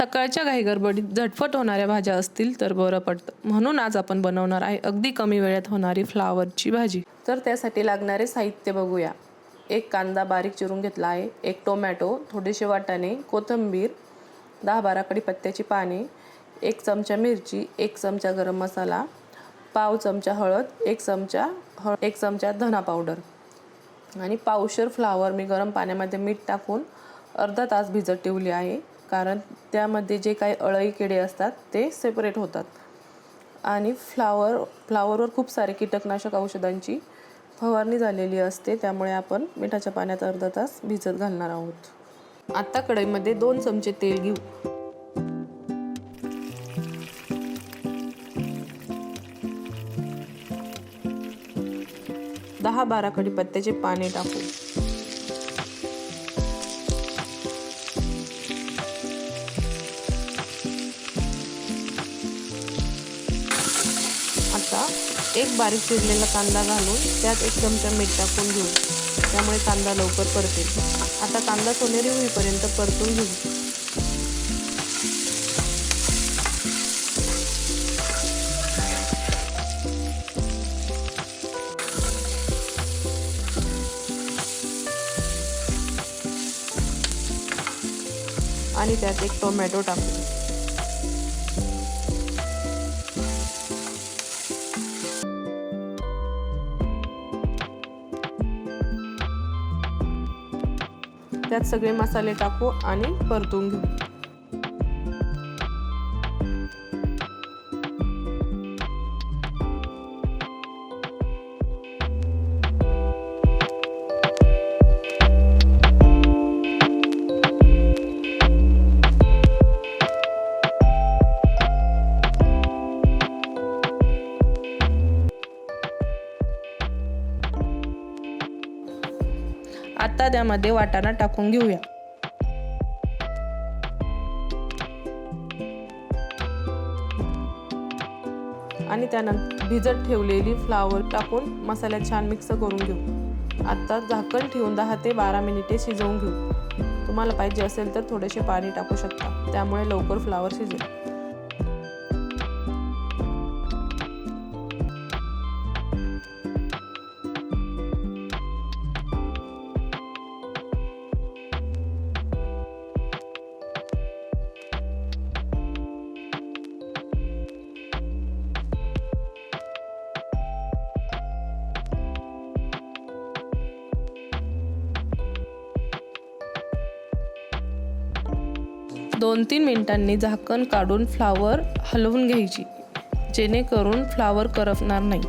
सकाळच्या घाईगडबडीत झटपट होणाऱ्या भाज्या असतील तर बरं पडतं. म्हणून आज आपण बनवणार आहे अगदी कमी वेळात होणारी फ्लावरची भाजी. तर त्यासाठी लागणारे साहित्य बघूया. एक कांदा बारीक चिरून घेतला आहे, एक टोमॅटो, थोडेसे वाटाणे, कोथिंबीर, 10-12 कढीपत्त्याची पाने, 1 चमचा मिरची, 1 चमचा गरम मसाला, पाव चमचा हळद, 1 चमचा धना पावडर आणि पावशर फ्लावर मी गरम पाण्यामध्ये मीठ टाकून अर्धा तास भिजत ठेवली आहे, कारण त्यामध्ये जे काही अळई किडे असतात ते सेपरेट होतात. आणि फ्लावरवर खूप सारे कीटकनाशक औषधांची फवारणी झालेली असते, त्यामुळे आपण मिठाच्या पाण्यात अर्धा तास भिजत घालणार आहोत. आता कढईमध्ये 2 चमचे तेल घेऊ. दहा 12 कढीपत्त्याचे पाने टाकू. आता एक बारीक चिरलेला कांदा घालून त्यात 1 चमचा मीठ टाकून घेऊ, त्यामुळे कांदा लवकर परतेल. आता कांदा सोनेरी होईपर्यंत परतून घेऊ. आणि त्यात 1 टोमॅटो टाकू. त्यात सगळे मसाले टाकू आणि परतून घेऊ. आता त्यामध्ये वाटाणा टाकून घेऊया. आणि त्यानंतर भिजत ठेवलेली फ्लावर टाकून मसाल्यात छान मिक्स करून घेऊ. आता झाकण ठेवून 10 ते 12 मिनिटे शिजवून घेऊ. तुम्हाला पाहिजे असेल तर थोडेसे पाणी टाकू शकता, त्यामुळे लवकर फ्लावर शिजेल. दोन 3 मिनिटांनी झाकण काढून फ्लावर हलवून घ्यायची, जेणेकरून फ्लावर करपणार नाही.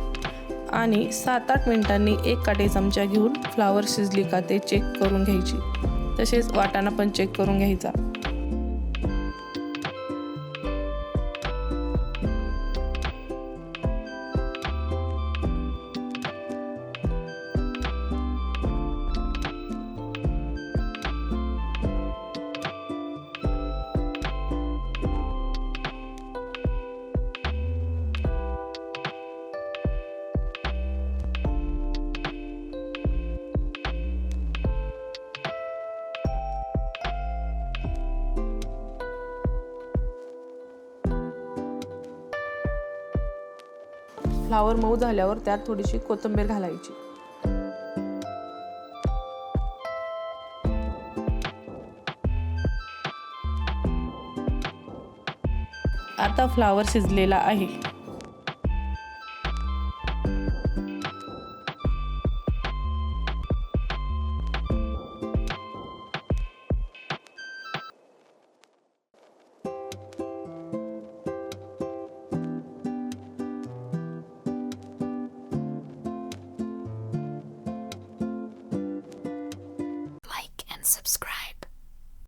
आणि 7-8 मिनिटांनी 1 काटे चमचा घेऊन फ्लावर शिजली का ते चेक करून घ्यायची. तसेच वाटाणा पण चेक करून घ्यायचा. फ्लावर मऊ झाल्यावर त्यात थोडीशी कोथिंबीर घालायची. आता फ्लावर शिजलेला आहे. Subscribe.